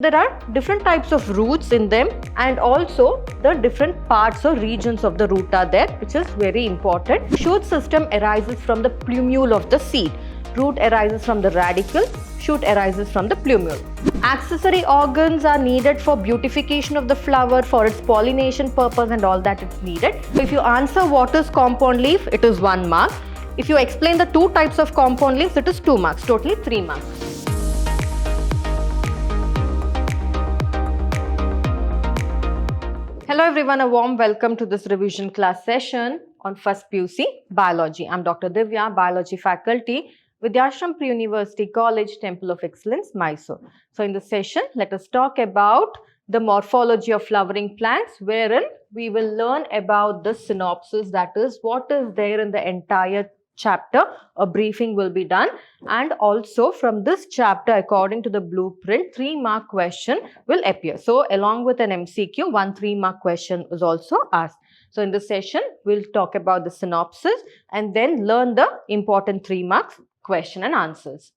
There are different types of roots in them, and also the different parts or regions of the root are there, which is very important. Shoot system arises from the plumule of the seed. Root arises from the radicle. Shoot arises from the plumule. Accessory organs are needed for beautification of the flower, for its pollination purpose and all that it's needed. So if you answer what is compound leaf, it is 1 mark. If you explain the two types of compound leaves, it is 2 marks, totally 3 marks. Hello everyone, a warm welcome to this revision class session on first PUC Biology. I'm Dr. Divya, Biology faculty, Vidhyaashram Pre-University College, Temple of Excellence, Mysuru. So in this session, let us talk about the morphology of flowering plants, wherein we will learn about the synopsis, that is what is there in the entire chapter. A briefing will be done, and also from this chapter, according to the blueprint, 3-mark question will appear. So along with an MCQ, 1 3-mark question is also asked. So in this session, we'll talk about the synopsis and then learn the important 3 marks question and answers.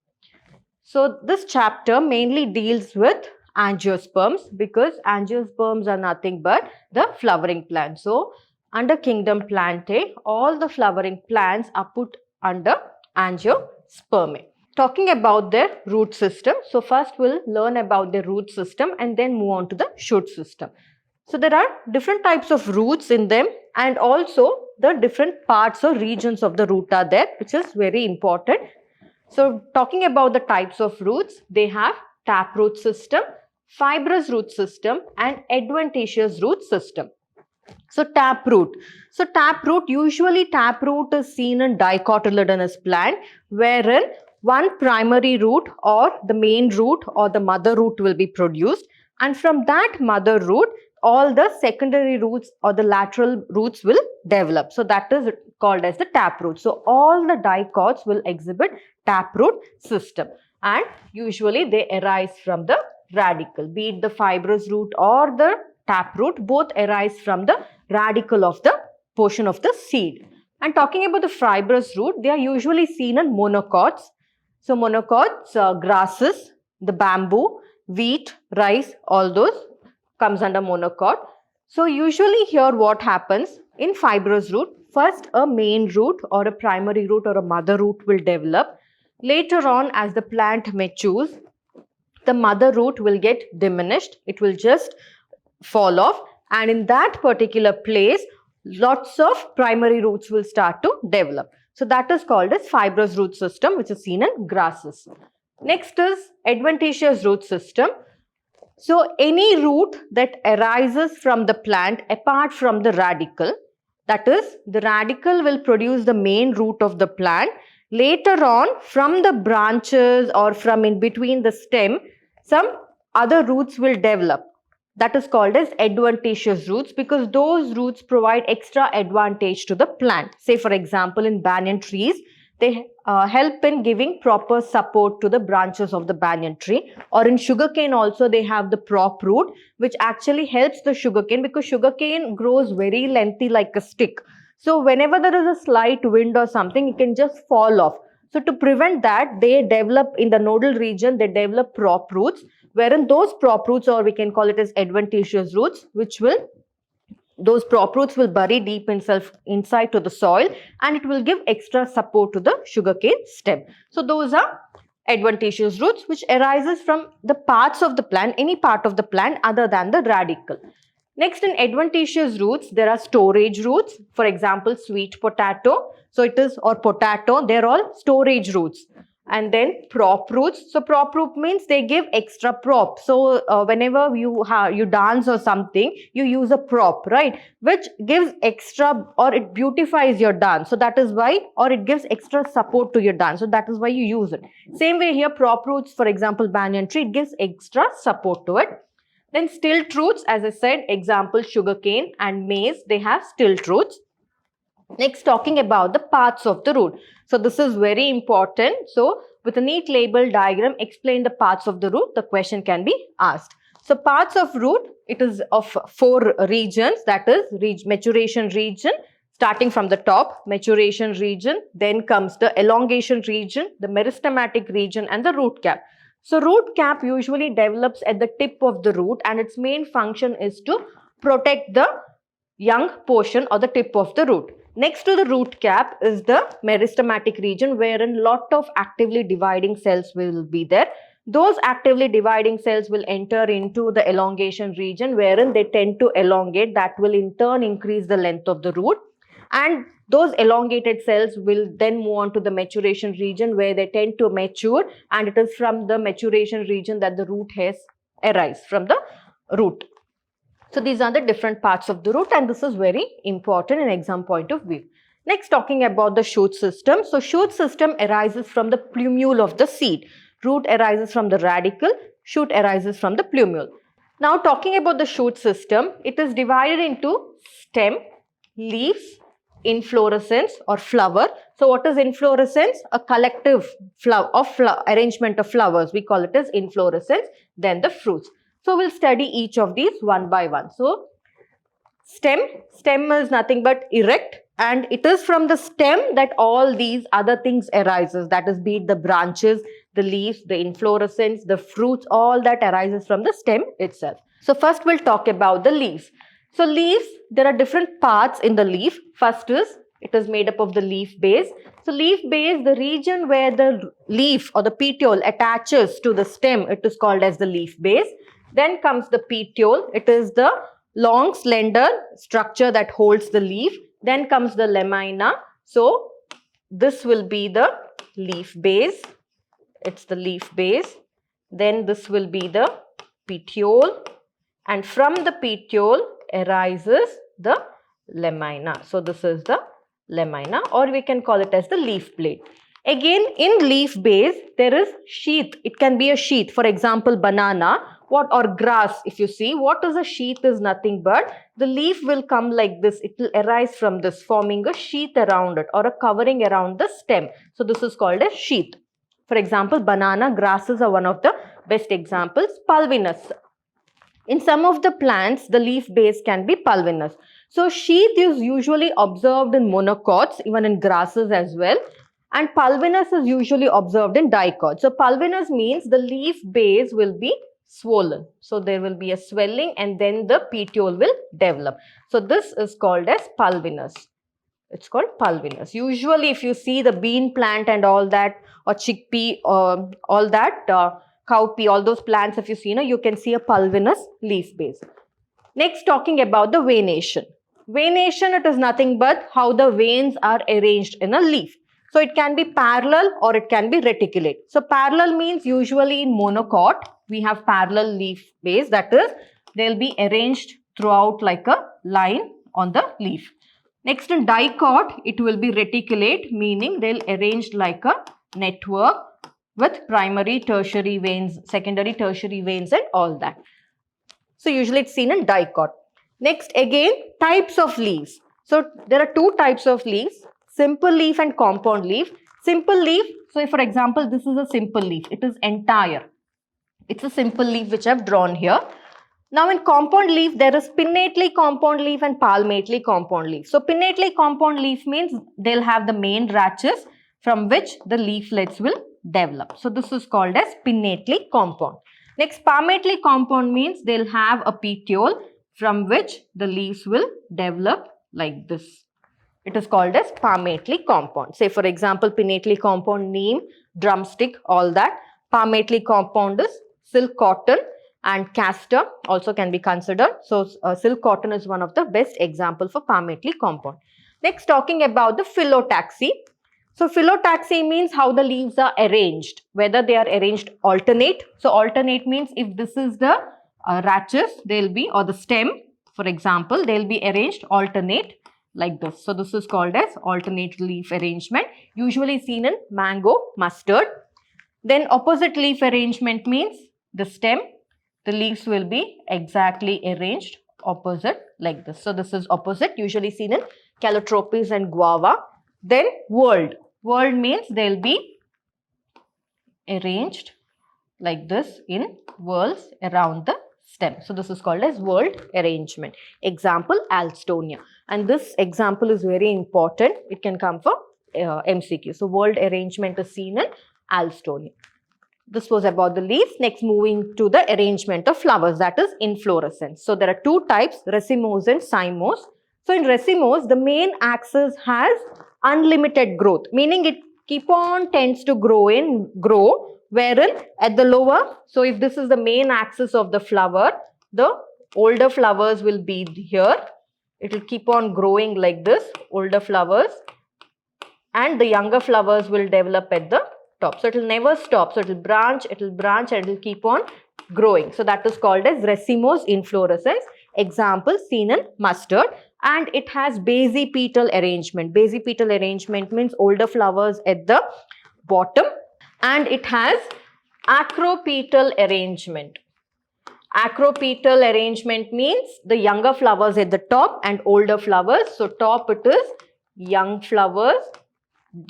So this chapter mainly deals with angiosperms, because angiosperms are nothing but the flowering plants. So under kingdom Plantae, all the flowering plants are put under angiospermae. Talking about their root system. So first we'll learn about the root system and then move on to the shoot system. So there are different types of roots in them, and also the different parts or regions of the root are there, which is very important. So talking about the types of roots, they have taproot system, fibrous root system and adventitious root system. So taproot. So taproot, usually taproot is seen in dicotyledonous plant, wherein one primary root or the main root or the mother root will be produced, and from that mother root all the secondary roots or the lateral roots will develop. So that is called as the taproot. So all the dicots will exhibit taproot system, and usually they arise from the radicle, be it the fibrous root or the taproot, both arise from the radicle of the portion of the seed. And talking about the fibrous root, they are usually seen in monocots. So monocots, grasses, the bamboo, wheat, rice, all those comes under monocot. So usually here what happens in fibrous root, first a main root or a primary root or a mother root will develop. Later on, as the plant matures, the mother root will get diminished. It will just fall off, and in that particular place lots of primary roots will start to develop. So that is called as fibrous root system, which is seen in grasses. Next is adventitious root system. So any root that arises from the plant apart from the radicle, that is the radicle will produce the main root of the plant. Later on, from the branches or from in between the stem, some other roots will develop. That is called as adventitious roots, because those roots provide extra advantage to the plant. Say for example, in banyan trees, they help in giving proper support to the branches of the banyan tree. Or in sugarcane also, they have the prop root, which actually helps the sugarcane, because sugarcane grows very lengthy like a stick. So whenever there is a slight wind or something, it can just fall off. So to prevent that, they develop in the nodal region, they develop prop roots, wherein those prop roots, or we can call it as adventitious roots, those prop roots will bury deep inside to the soil, and it will give extra support to the sugarcane stem. So those are adventitious roots, which arises from the parts of the plant, any part of the plant other than the radicle. Next, in adventitious roots, there are storage roots. For example, sweet potato. So it is, or potato, they're all storage roots. And then prop roots. So prop root means they give extra prop. So whenever you dance or something, you use a prop, right? Which gives extra, or it beautifies your dance. So that is why, or it gives extra support to your dance. So that is why you use it. Same way here, prop roots, for example, banyan tree, it gives extra support to it. Then stilt roots, as I said, example sugarcane and maize, they have stilt roots. Next, talking about the parts of the root. So this is very important. So with a neat label diagram, explain the parts of the root, the question can be asked. So parts of root, it is of 4 regions, that is maturation region, starting from the top, maturation region, then comes the elongation region, the meristematic region and the root cap. So root cap usually develops at the tip of the root, and its main function is to protect the young portion or the tip of the root. Next to the root cap is the meristematic region, wherein lot of actively dividing cells will be there. Those actively dividing cells will enter into the elongation region, wherein they tend to elongate. That will in turn increase the length of the root, and those elongated cells will then move on to the maturation region, where they tend to mature, and it is from the maturation region that the root hairs arise from the root. So these are the different parts of the root, and this is very important in exam point of view. Next, talking about the shoot system. So shoot system arises from the plumule of the seed. Root arises from the radicle, shoot arises from the plumule. Now talking about the shoot system, it is divided into stem, leaves, inflorescence or flower. So what is inflorescence? A collective arrangement of flowers. We call it as inflorescence. Then the fruits. So we'll study each of these one by one. So stem is nothing but erect, and it is from the stem that all these other things arises. That is, be it the branches, the leaves, the inflorescence, the fruits, all that arises from the stem itself. So first we'll talk about the leaves. So leaves, there are different parts in the leaf. First is, it is made up of the leaf base. So leaf base, the region where the leaf or the petiole attaches to the stem, it is called as the leaf base. Then comes the petiole. It is the long slender structure that holds the leaf. Then comes the lamina. So this will be the leaf base. It's the leaf base. Then this will be the petiole. And from the petiole arises the lamina. So this is the lamina, or we can call it as the leaf blade. Again, in leaf base, there is sheath. It can be a sheath. For example, banana or grass. If you see, what is a sheath is nothing but the leaf will come like this. It will arise from this, forming a sheath around it or a covering around the stem. So this is called a sheath. For example, banana, grasses are one of the best examples. Pulvinous. In some of the plants, the leaf base can be pulvinous. So sheath is usually observed in monocots, even in grasses as well. And pulvinous is usually observed in dicots. So pulvinous means the leaf base will be swollen. So there will be a swelling, and then the petiole will develop. So this is called as pulvinous. It's called pulvinous. Usually if you see the bean plant and all that, or chickpea, or all that, cowpea, all those plants, if you see, you can see a pulvinous leaf base. Next, talking about the venation. Venation, it is nothing but how the veins are arranged in a leaf. So it can be parallel or it can be reticulate. So parallel means usually in monocot, we have parallel leaf base. That is, they'll be arranged throughout like a line on the leaf. Next, in dicot, it will be reticulate, meaning they'll arrange like a network with primary, tertiary veins, secondary, tertiary veins and all that. So usually it's seen in dicot. Next, again, types of leaves. So there are two types of leaves, simple leaf and compound leaf. Simple leaf, so if, for example, this is a simple leaf. It is entire. It's a simple leaf which I've drawn here. Now in compound leaf, there is pinnately compound leaf and palmately compound leaf. So pinnately compound leaf means they'll have the main rachis from which the leaflets will develop. So this is called as pinnately compound. Next, palmately compound means they'll have a petiole from which the leaves will develop like this. It is called as palmately compound. Say for example, pinnately compound, neem, drumstick, all that. Palmately compound is silk cotton and castor also can be considered. So silk cotton is one of the best example for palmately compound. Next, talking about the phyllotaxy. So phyllotaxy means how the leaves are arranged, whether they are arranged alternate. So alternate means if this is the rachis, they'll be, or the stem, for example, they'll be arranged alternate like this. So this is called as alternate leaf arrangement, usually seen in mango, mustard. Then opposite leaf arrangement means the stem, the leaves will be exactly arranged opposite like this. So this is opposite, usually seen in calotropes and guava. Then whorled. Whorled means they'll be arranged like this in whorls around the stem. So this is called as whorled arrangement. Example, Alstonia. And this example is very important. It can come for MCQ. So whorled arrangement is seen in Alstonia. This was about the leaves. Next, moving to the arrangement of flowers, that is inflorescence. So there are two types, racemose and cymose. So in racemose, the main axis has unlimited growth, meaning it keep on tends to grow, wherein at the lower, so if this is the main axis of the flower, the older flowers will be here. It will keep on growing like this, older flowers, and the younger flowers will develop at the top. So it will never stop. So it will branch, and it will keep on growing. So that is called as racemose inflorescence. Example seen in mustard. And it has basipetal arrangement. Basipetal arrangement means older flowers at the bottom, and it has acropetal arrangement. Acropetal arrangement means the younger flowers at the top and older flowers. So top it is young flowers,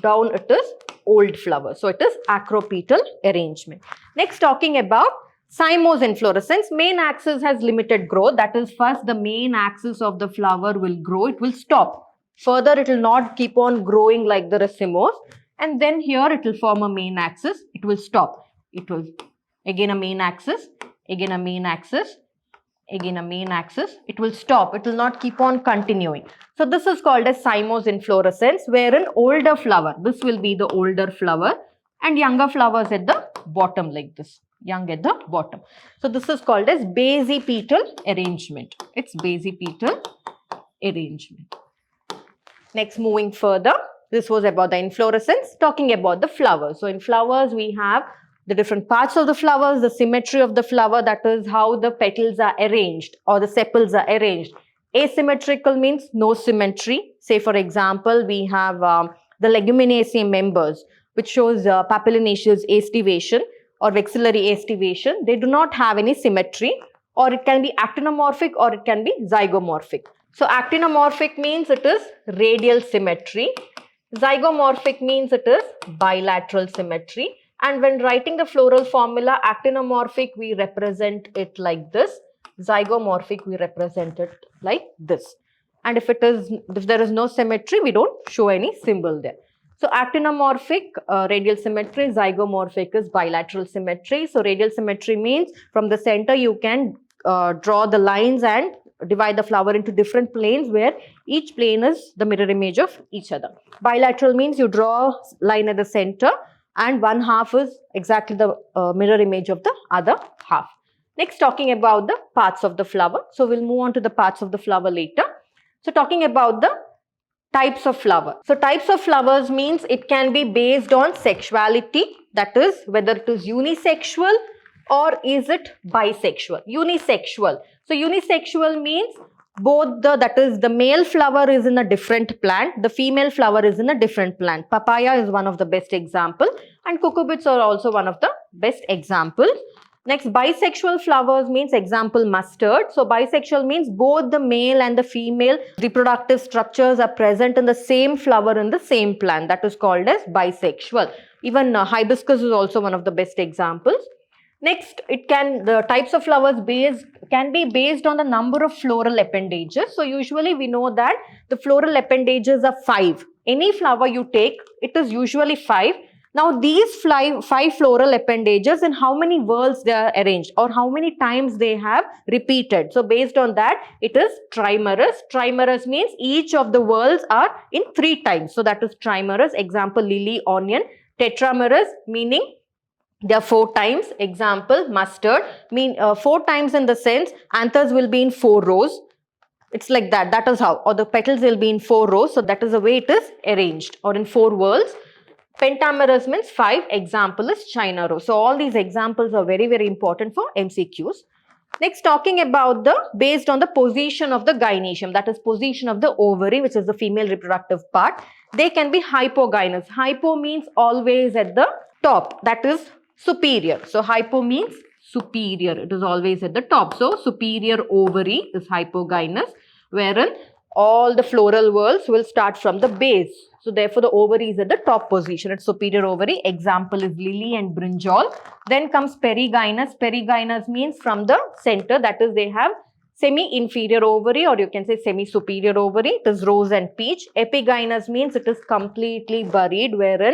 down it is old flowers. So it is acropetal arrangement. Next, talking about cymose inflorescence. Main axis has limited growth. That is, first the main axis of the flower will grow. It will stop. Further, it will not keep on growing like the racemose. And then here it will form a main axis. It will stop. It will again a main axis, again a main axis, again a main axis. It will stop. It will not keep on continuing. So this is called as cymose inflorescence, wherein older flower, this will be the older flower, and younger flowers at the bottom like this. Young at the bottom. So this is called as basipetal arrangement. It's basipetal arrangement. Next, moving further, this was about the inflorescence, talking about the flowers. So in flowers, we have the different parts of the flowers, the symmetry of the flower, that is how the petals are arranged or the sepals are arranged. Asymmetrical means no symmetry. Say for example, we have the Leguminaceae members, which shows papilionaceous aestivation or vexillary aestivation. They do not have any symmetry, or it can be actinomorphic or it can be zygomorphic. So actinomorphic means it is radial symmetry. Zygomorphic means it is bilateral symmetry. And when writing the floral formula, actinomorphic we represent it like this. Zygomorphic we represent it like this. And if there is no symmetry, we don't show any symbol there. So actinomorphic, radial symmetry, zygomorphic is bilateral symmetry. So radial symmetry means from the center you can draw the lines and divide the flower into different planes where each plane is the mirror image of each other. Bilateral means you draw a line at the center and one half is exactly the mirror image of the other half. Next, talking about the parts of the flower. So we'll move on to the parts of the flower later. So talking about the types of flower. So types of flowers means it can be based on sexuality, that is whether it is unisexual or is it bisexual. Unisexual. So unisexual means both that is the male flower is in a different plant, the female flower is in a different plant. Papaya is one of the best example and cucurbits are also one of the best examples. Next, bisexual flowers means example mustard. So bisexual means both the male and the female reproductive structures are present in the same flower in the same plant. That is called as bisexual. Even hibiscus is also one of the best examples. Next, the types of flowers can be based on the number of floral appendages. So usually we know that the floral appendages are 5. Any flower you take, it is usually 5. Now these 5 floral appendages and how many whorls they are arranged or how many times they have repeated. So based on that, it is trimerous. Trimerous means each of the whorls are in 3 times. So that is trimerous. Example, lily, onion. Tetramerous meaning there are 4 times. Example, mustard. 4 times in the sense anthers will be in 4 rows. It's like that. That is how. Or the petals will be in 4 rows. So that is the way it is arranged or in 4 whorls. Pentamerous means 5. Example is China rose. So all these examples are very, very important for MCQs. Next, talking about based on the position of the gynoecium, that is position of the ovary, which is the female reproductive part. They can be hypogynous. Hypo means always at the top. That is superior. So hypo means superior. It is always at the top. So superior ovary is hypogynous, wherein all the floral whorls will start from the base. So therefore the ovary is at the top position. It's superior ovary. Example is lily and brinjal. Then comes perigynous. Perigynous means from the center, that is they have semi-inferior ovary or you can say semi-superior ovary. It is rose and peach. Epigynous means it is completely buried, wherein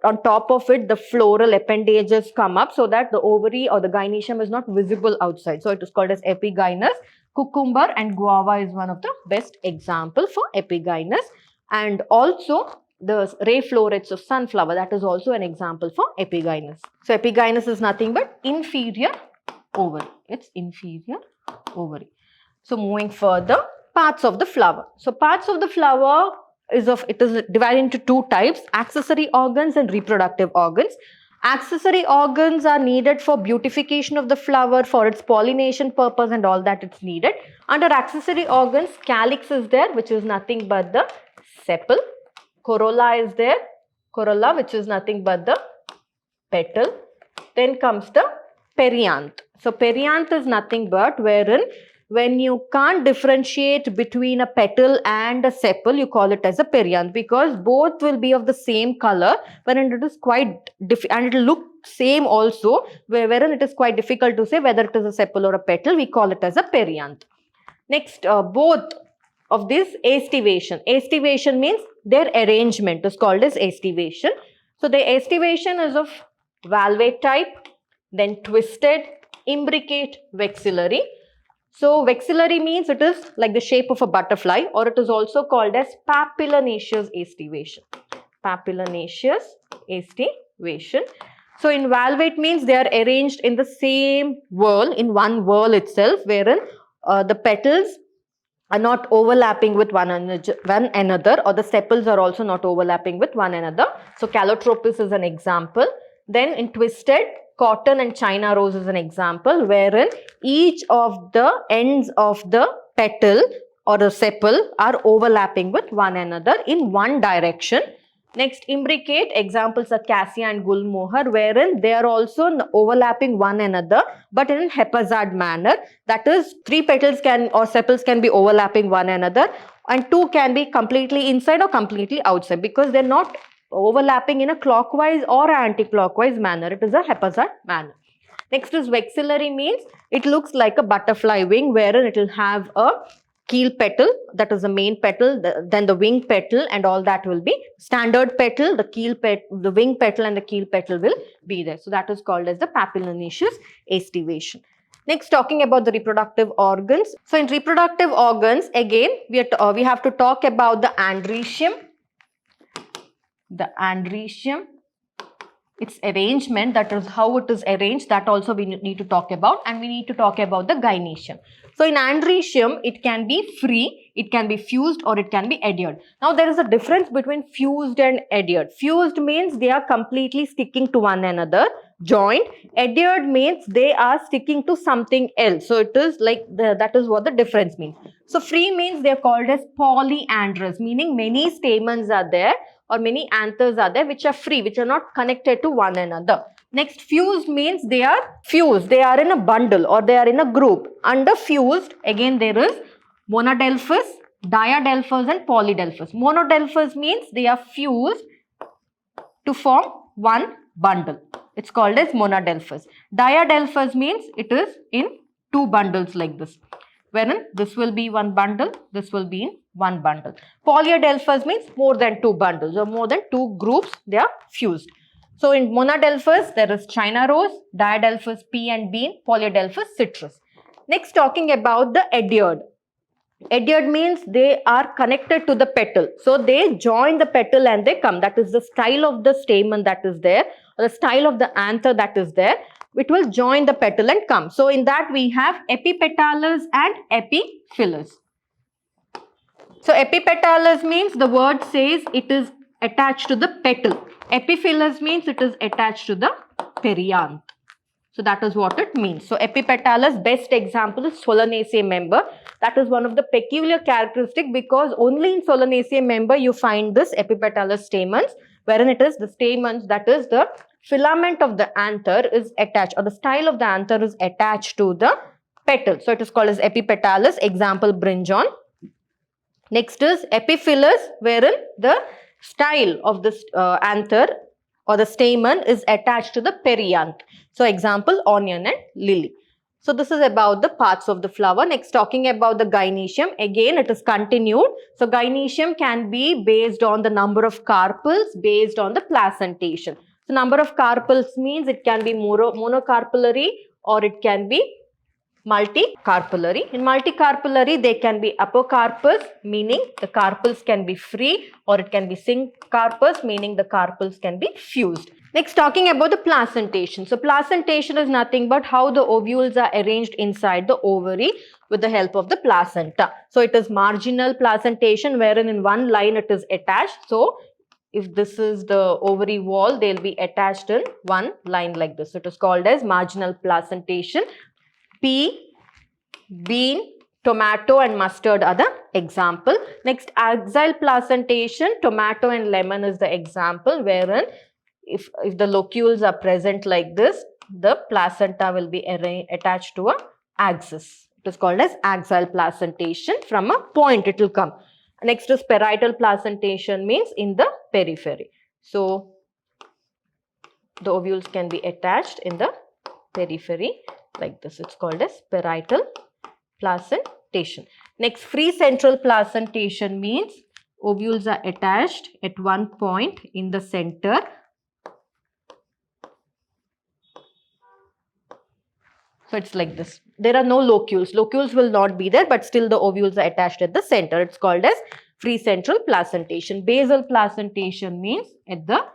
on top of it, the floral appendages come up so that the ovary or the gynoecium is not visible outside. So it is called as epigynous. Cucumber and guava is one of the best example for epigynous. And also the ray florets of sunflower, that is also an example for epigynous. So epigynous is nothing but inferior ovary. It's inferior ovary. So moving further, parts of the flower. So parts of the flower is divided into two types: accessory organs and reproductive organs. Accessory organs are needed for beautification of the flower, for its pollination purpose and all that it's needed. Under accessory organs, calyx is there, which is nothing but the sepal. Corolla is there, corolla, which is nothing but the petal. Then comes the perianth. So perianth is nothing but wherein when you can't differentiate between a petal and a sepal, you call it as a perianth, because both will be of the same color, wherein it is quite and it will look same also, wherein it is quite difficult to say whether it is a sepal or a petal. We call it as a perianth. Next, both of this aestivation. Aestivation means their arrangement is called as aestivation. So the aestivation is of valvate type, then twisted, imbricate, vexillary. So vexillary means it is like the shape of a butterfly, or it is also called as papillonaceous aestivation. Papillonaceous aestivation. So in valvate means they are arranged in the same whorl, in one whorl itself, wherein the petals are not overlapping with one another, or the sepals are also not overlapping with one another. So calotropis is an example. Then in twisted, cotton and China rose is an example, wherein each of the ends of the petal or the sepal are overlapping with one another in one direction. Next, imbricate, examples are cassia and gulmohar, wherein they are also overlapping one another, but in a haphazard manner. That is, 3 petals or sepals can be overlapping one another, and 2 can be completely inside or completely outside, because they are not overlapping in a clockwise or anti-clockwise manner. It is a haphazard manner. Next is vexillary, means it looks like a butterfly wing, wherein it will have a keel petal, that is the main petal, then the wing petal, and all that will be standard petal. The wing petal and the keel petal will be there. So that is called as the papillonaceous aestivation. Next, talking about the reproductive organs. So in reproductive organs, again we have to talk about the andrecium. The andrecium, its arrangement, that is how it is arranged, that also we need to talk about, and we need to talk about the gynoecium. So in andrecium, it can be free, it can be fused, or it can be adhered. Now there is a difference between fused and adhered. Fused means they are completely sticking to one another, joined. Adhered means they are sticking to something else. So it is like that is what the difference means. So free means they are called as polyandrous, meaning many stamens are there, or many anthers are there which are free, which are not connected to one another. Next, fused means they are fused, they are in a bundle or they are in a group. Under fused, again there is monodelphous, diadelphous and polydelphous. Monodelphous means they are fused to form one bundle. It's called as monodelphous. Diadelphous means it is in 2 bundles like this, wherein this will be one bundle, this will be in one bundle. Polyadelphous means more than 2 bundles or more than 2 groups, they are fused. So in monodelphous, there is China rose, diadelphous pea and bean, polyadelphous citrus. Next, talking about the adhered. Adhered means they are connected to the petal. So they join the petal and they come. That is the style of the stamen that is there, or the style of the anther that is there. It will join the petal and come. So in that we have epipetalous and epiphyllous. So epipetalous means the word says it is attached to the petal. Epiphyllous means it is attached to the perianth. So that is what it means. So epipetalous, best example is Solanaceae member. That is one of the peculiar characteristic, because only in Solanaceae member you find this epipetalous stamens, wherein it is the stamens, that is the filament of the anther is attached, or the style of the anther is attached to the petal. So it is called as epipetalous, example brinjal. Next is epiphyllous, wherein the style of this anther or the stamen is attached to the perianth. So example onion and lily. So this is about the parts of the flower. Next, talking about the gynoecium. Again, it is continued. So gynoecium can be based on the number of carpels, based on the placentation. So number of carpels means it can be monocarpellary or it can be multicarpellary. In multicarpellary, they can be apocarpous, meaning the carpels can be free, or it can be syncarpous, meaning the carpels can be fused. Next, talking about the placentation. So placentation is nothing but how the ovules are arranged inside the ovary with the help of the placenta. So it is marginal placentation, wherein in one line it is attached. So if this is the ovary wall, they will be attached in one line like this. It is called as marginal placentation. Pea, bean, tomato and mustard are the example. Next, axial placentation, tomato and lemon is the example, wherein if the locules are present like this, the placenta will be attached to an axis. It is called as axial placentation. From a point it will come. Next is parietal placentation, means in the periphery. So the ovules can be attached in the periphery like this. It's called as parietal placentation. Next, free central placentation means ovules are attached at one point in the center. So it's like this. There are no locules. Locules will not be there, but still the ovules are attached at the center. It's called as free central placentation. Basal placentation means at the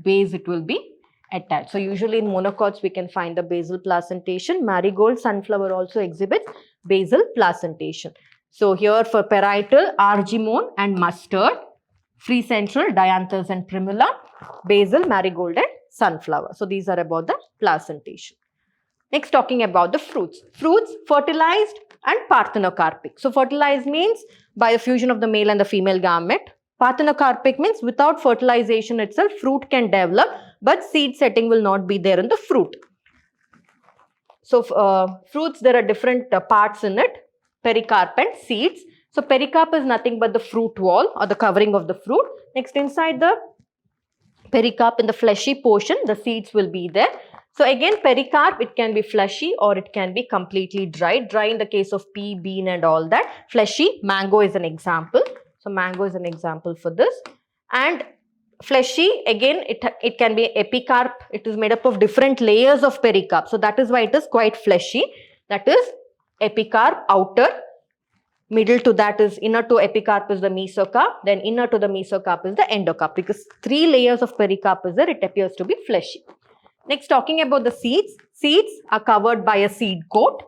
base it will be attached. So usually in monocots we can find the basal placentation. Marigold, sunflower also exhibits basal placentation. So here for parietal, argemone and mustard. Free central, dianthus and primula. Basal, marigold and sunflower. So these are about the placentation. Next, talking about the fruits. Fruits, fertilized and parthenocarpic. So fertilized means by the fusion of the male and the female gamete. Parthenocarpic means without fertilization itself, fruit can develop, but seed setting will not be there in the fruit. So fruits, there are different parts in it, pericarp and seeds. So pericarp is nothing but the fruit wall or the covering of the fruit. Next, inside the pericarp, in the fleshy portion, the seeds will be there. So again, pericarp, it can be fleshy or it can be completely dry. Dry in the case of pea, bean and all that. Fleshy, mango is an example. So mango is an example for this. And fleshy, again, it can be epicarp. It is made up of different layers of pericarp. So that is why it is quite fleshy. That is epicarp, outer. Middle to that is, inner to epicarp is the mesocarp. Then inner to the mesocarp is the endocarp. Because 3 layers of pericarp is there, it appears to be fleshy. Next, talking about the seeds. Seeds are covered by a seed coat,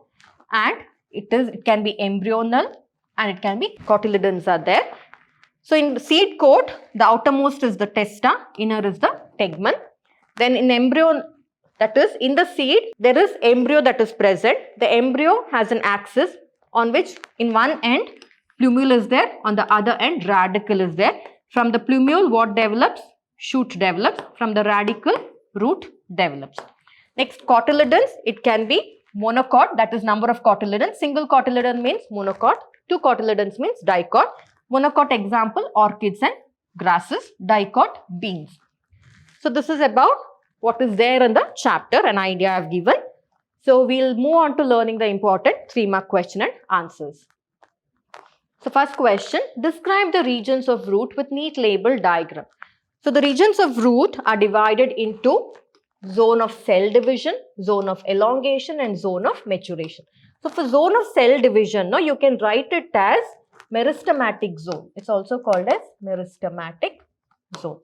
and it can be embryonal and it can be cotyledons are there. So in the seed coat, the outermost is the testa, inner is the tegmen. Then in embryo, that is in the seed, there is embryo that is present. The embryo has an axis on which in one end plumule is there, on the other end radicle is there. From the plumule, what develops? Shoot develops. From the radicle, root develops. Next, cotyledons, it can be monocot, that is number of cotyledons. Single cotyledon means monocot. 2 cotyledons means dicot. Monocot example, orchids and grasses. Dicot, beans. So this is about what is there in the chapter, an idea I have given. So we'll move on to learning the important 3-mark question and answers. So first question, describe the regions of root with neat label diagram. So the regions of root are divided into zone of cell division, zone of elongation and zone of maturation. So for zone of cell division, you can write it as meristematic zone. It's also called as meristematic zone.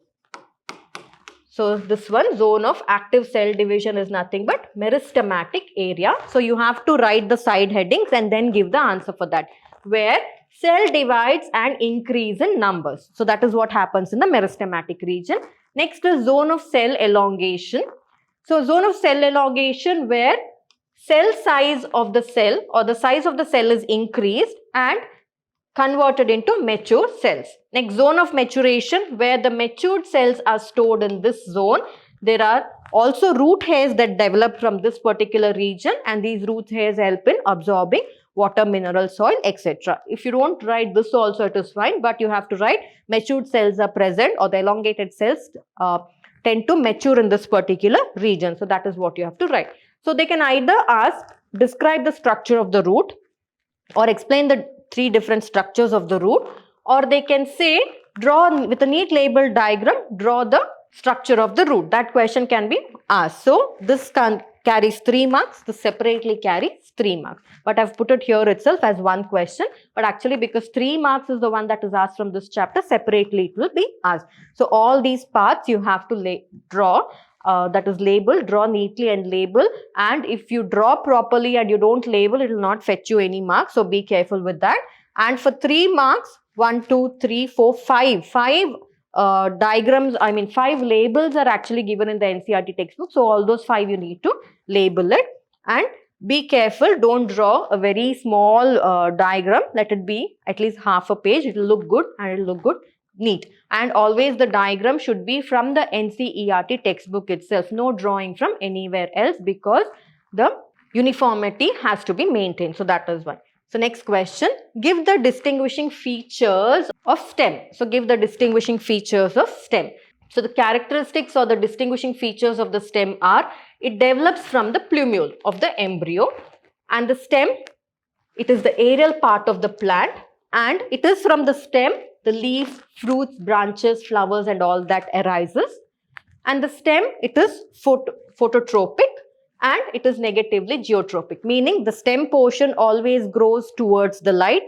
So this one, zone of active cell division, is nothing but meristematic area. So you have to write the side headings and then give the answer for that. Where cell divides and increase in numbers. So that is what happens in the meristematic region. Next is zone of cell elongation. So zone of cell elongation, where cell size of the cell or the size of the cell is increased and converted into mature cells. Next, zone of maturation, where the matured cells are stored in this zone. There are also root hairs that develop from this particular region, and these root hairs help in absorbing water, mineral, soil, etc. If you don't write this also, it is fine, but you have to write matured cells are present, or the elongated cells tend to mature in this particular region. So that is what you have to write. So they can either ask describe the structure of the root, or explain the 3 different structures of the root, or they can say draw with a neat label diagram, draw the structure of the root. That question can be asked. So this carries 3 marks, this separately carries 3 marks. But I've put it here itself as one question, but actually because 3 marks is the one that is asked from this chapter, separately it will be asked. So all these parts you have to draw, that is label, draw neatly and label, and if you draw properly and you don't label, it will not fetch you any marks, so be careful with that. And for 3 marks, 1, 2, 3, 4, 5 diagrams, 5 labels are actually given in the NCERT textbook, so all those 5 you need to label it. And be careful, don't draw a very small diagram, let it be at least half a page, it will look good and it will look good, neat. And always the diagram should be from the NCERT textbook itself, no drawing from anywhere else, because the uniformity has to be maintained. So that is why. So next question, give the distinguishing features of STEM. So give the distinguishing features of STEM. So the characteristics or the distinguishing features of the stem are, it develops from the plumule of the embryo, and the stem, it is the aerial part of the plant, and it is from the stem the leaves, fruits, branches, flowers and all that arises. And the stem, it is phototropic and it is negatively geotropic, meaning the stem portion always grows towards the light,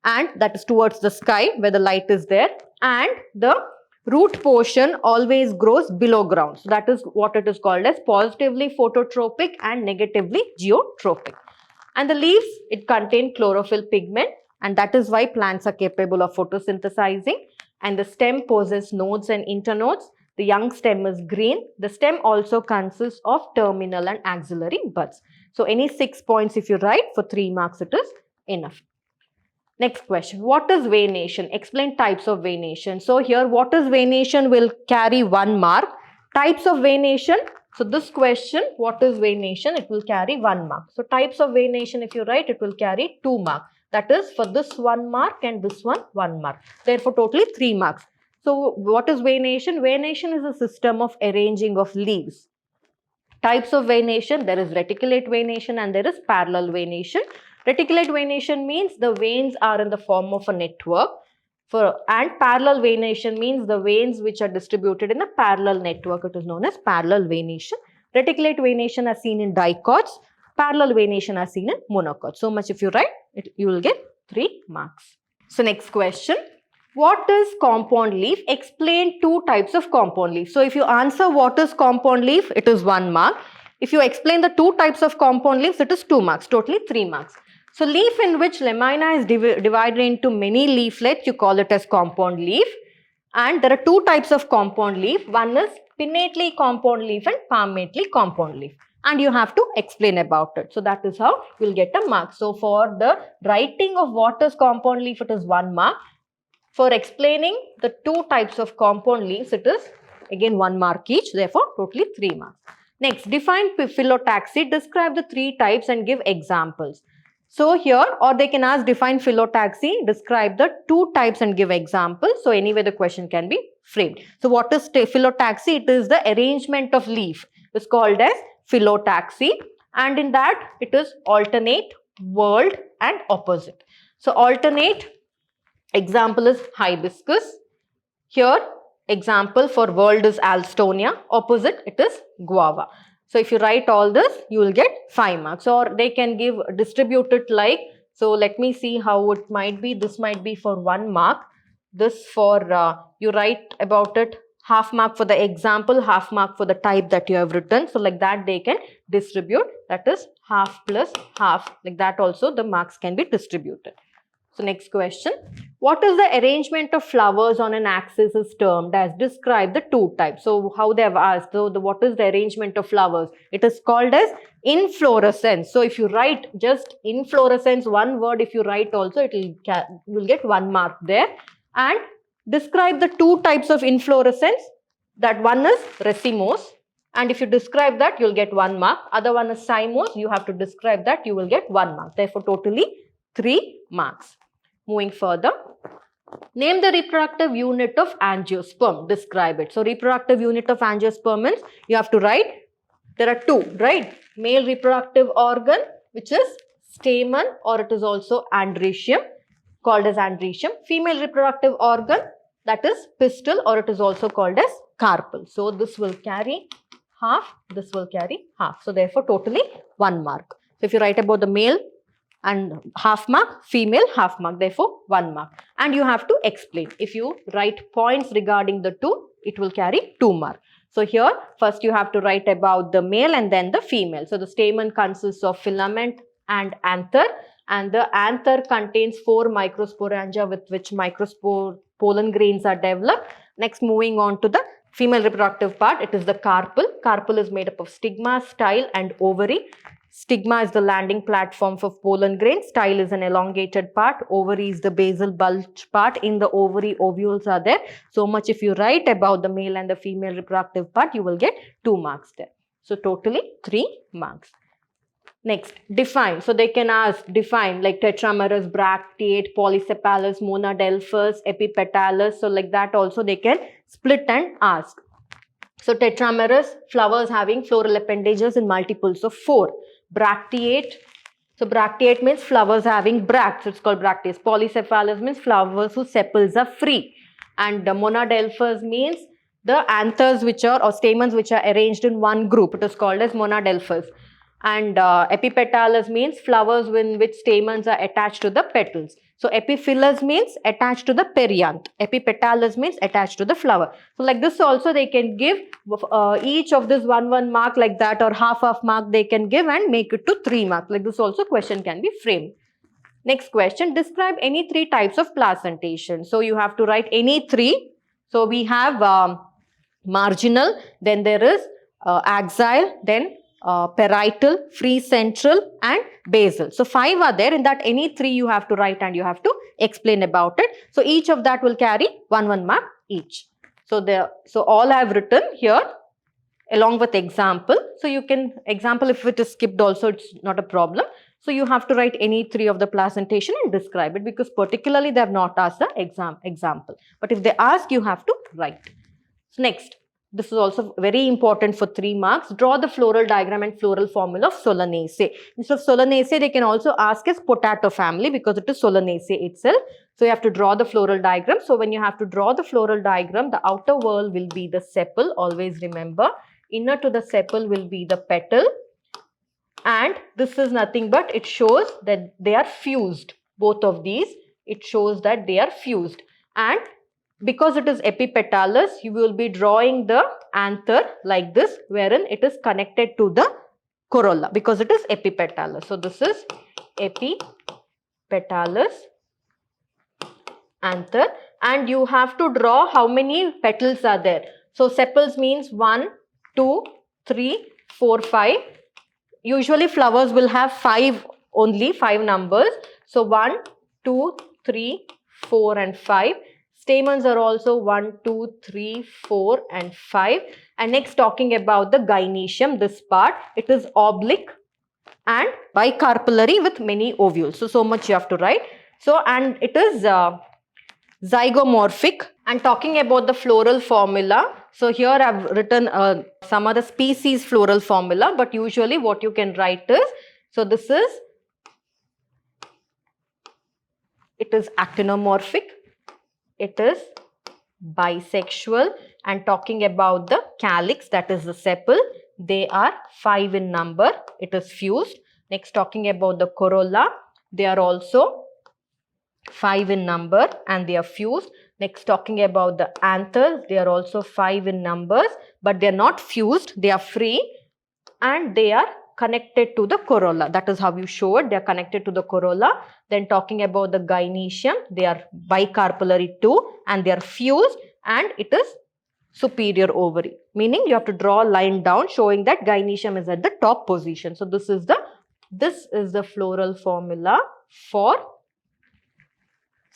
and that is towards the sky where the light is there, and the root portion always grows below ground. So that is what it is called as positively phototropic and negatively geotropic. And the leaves, it contain chlorophyll pigment, and that is why plants are capable of photosynthesizing. And the stem possesses nodes and internodes. The young stem is green. The stem also consists of terminal and axillary buds. So any 6 points if you write for 3 marks, it is enough. Next question, what is venation? Explain types of venation. So here, what is venation will carry 1 mark. Types of venation. So this question, what is venation? It will carry 1 mark. So types of venation, if you write, it will carry 2 marks. That is for this 1 mark and this 1 mark. Therefore, totally 3 marks. So what is venation? Venation is a system of arranging of leaves. Types of venation, there is reticulate venation and there is parallel venation. Reticulate venation means the veins are in the form of a network, and parallel venation means the veins which are distributed in a parallel network. It is known as parallel venation. Reticulate venation are seen in dicots, parallel venation are seen in monocots. So much if you write, you will get 3 marks. So next question, what is compound leaf? Explain 2 types of compound leaf. So if you answer what is compound leaf, it is 1 mark. If you explain the 2 types of compound leaves, it is 2 marks, totally 3 marks. So leaf in which lamina is divided into many leaflets, you call it as compound leaf. And there are 2 types of compound leaf. One is pinnately compound leaf and palmately compound leaf. And you have to explain about it. So that is how you will get a mark. So for the writing of what is compound leaf, it is 1 mark. For explaining the 2 types of compound leaves, it is again 1 mark each. Therefore, totally 3 marks. Next, define phyllotaxy. Describe the 3 types and give examples. So here, or they can ask define phyllotaxy, describe the 2 types and give examples. So anyway, the question can be framed. So what is phyllotaxy? It is the arrangement of leaf. It's called as phyllotaxy, and in that it is alternate, whorled and opposite. So alternate, example is hibiscus. Here, example for whorled is alstonia. Opposite, it is guava. So if you write all this, you will get 5 marks, or they can give distributed like, so let me see how it might be. This might be for 1 mark. This for, you write about it, half mark for the example, half mark for the type that you have written. So like that they can distribute, that is half plus half, like that also the marks can be distributed. So next question, what is the arrangement of flowers on an axis is termed as? Describe the 2 types. So how they have asked, so what is the arrangement of flowers? It is called as inflorescence. So if you write just inflorescence, 1 word if you write also, you will get 1 mark there. And describe the 2 types of inflorescence. That one is racemose, and if you describe that, you will get 1 mark. Other one is cymose, you have to describe that, you will get 1 mark. Therefore, totally 3 marks. Moving further, name the reproductive unit of angiosperm. Describe it. So, reproductive unit of angiosperm means you have to write, there are 2, right? Male reproductive organ which is stamen, or it is also androecium, called as androecium. Female reproductive organ, that is pistil, or it is also called as carpel. So this will carry half, this will carry half. So therefore totally 1 mark. So if you write about the male and half mark, female half mark, therefore 1 mark. And you have to explain. If you write points regarding the two, it will carry 2 mark. So here first you have to write about the male and then the female. So the stamen consists of filament and anther, and the anther contains 4 microsporangia with which microspore pollen grains are developed. Next, moving on to the female reproductive part, it is the carpel. Carpel is made up of stigma, style and ovary. Stigma is the landing platform for pollen grain. Style is an elongated part. Ovary is the basal bulge part. In the ovary, ovules are there. So much if you write about the male and the female reproductive part, you will get 2 marks there. So totally 3 marks. Next, define. So they can ask, define like tetramerous, bracteate, polycephalus, monadelphous, epipetalous. So like that also they can split and ask. So tetramerous, flowers having floral appendages in multiples of 4. Bracteate, so bracteate means flowers having bracts, so it's called bracteates. Polycephalus means flowers whose sepals are free. And the monadelphous means the anthers which are, or stamens which are arranged in one group. It is called as monadelphous. And epipetalous means flowers in which stamens are attached to the petals. So epiphyllous means attached to the perianth. Epipetalous means attached to the flower. So like this also they can give each of this 1 mark like that, or half mark they can give and make it to 3 marks. Like this also question can be framed. Next question, describe any 3 types of placentation. So you have to write any 3. So we have marginal, then there is axile, then parietal, free central and basal. So 5 are there. In that any 3 you have to write and you have to explain about it. So each of that will carry 1 mark each. So all I have written here along with example. So you can example, if it is skipped also it's not a problem. So you have to write any 3 of the placentation and describe it, because particularly they have not asked the example. But if they ask, you have to write. So next, this is also very important for 3 marks. Draw the floral diagram and floral formula of Solanaceae. Instead of Solanaceae, they can also ask as potato family, because it is Solanaceae itself. So you have to draw the floral diagram. So when you have to draw the floral diagram, the outer wall will be the sepal, always remember. Inner to the sepal will be the petal. And this is nothing but it shows that they are fused. Both of these, it shows that they are fused. And because it is epipetalous, you will be drawing the anther like this, wherein it is connected to the corolla, because it is epipetalous. So this is epipetalous anther, and you have to draw how many petals are there. So sepals means 1, 2, 3, 4, 5. Usually flowers will have 5 only, 5 numbers. So 1, 2, 3, 4 and 5. Stamens are also 1, 2, 3, 4 and 5. And next, talking about the gynoecium, this part, it is oblique and bicarpellary with many ovules. So much you have to write. So, and it is zygomorphic. And talking about the floral formula, so here I have written some other species floral formula, but usually what you can write is, so this is, it is actinomorphic. It is bisexual. And talking about the calyx, that is the sepal, they are 5 in number. It is fused. Next, talking about the corolla, they are also 5 in number and they are fused. Next, talking about the anthers, they are also 5 in numbers, but they are not fused. They are free and they are connected to the corolla. That is how you show it. They are connected to the corolla. Then talking about the gynoecium, they are bicarpellary too and they are fused, and it is superior ovary. Meaning you have to draw a line down showing that gynoecium is at the top position. So this is the floral formula for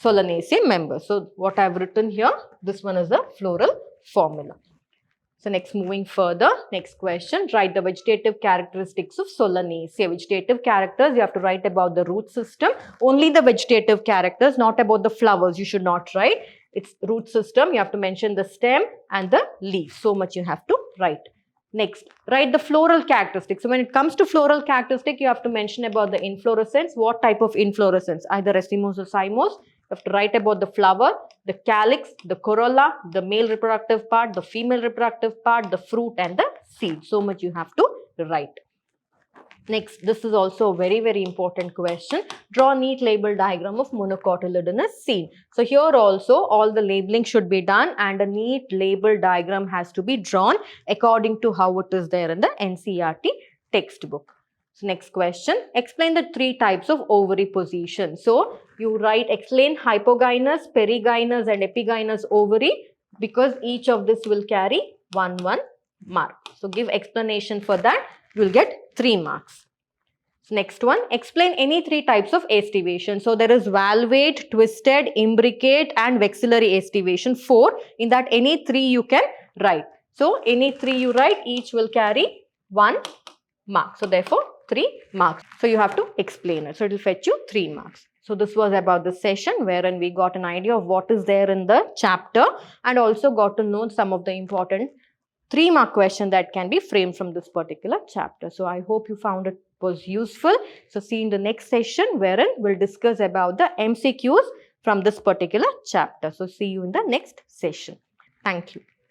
Solanaceae members. So what I have written here, this one is the floral formula. So next, moving further, next question, write the vegetative characteristics of Solanaceae. Vegetative characters, you have to write about the root system. Only the vegetative characters, not about the flowers, you should not write. It's root system, you have to mention the stem and the leaf. So much you have to write. Next, write the floral characteristics. So when it comes to floral characteristic, you have to mention about the inflorescence. What type of inflorescence? Either racemose or cymose. You have to write about the flower, the calyx, the corolla, the male reproductive part, the female reproductive part, the fruit and the seed. So much you have to write. Next, this is also a very, very important question. Draw a neat label diagram of monocotyledonous scene. So here also all the labeling should be done and a neat label diagram has to be drawn according to how it is there in the NCERT textbook. So next question, explain the 3 types of ovary position. So you write explain hypogynous, perigynous and epigynous ovary because each of this will carry 1 mark. So give explanation for that. You will get 3 marks. Next one, explain any 3 types of aestivation. So there is valvate, twisted, imbricate and vexillary aestivation. 4. In that any 3 you can write. So any 3 you write, each will carry 1 mark. So therefore 3 marks. So you have to explain it. So it will fetch you 3 marks. So this was about the session wherein we got an idea of what is there in the chapter and also got to know some of the important 3-mark question that can be framed from this particular chapter. So I hope you found it was useful. So see you in the next session wherein we'll discuss about the MCQs from this particular chapter. So see you in the next session. Thank you.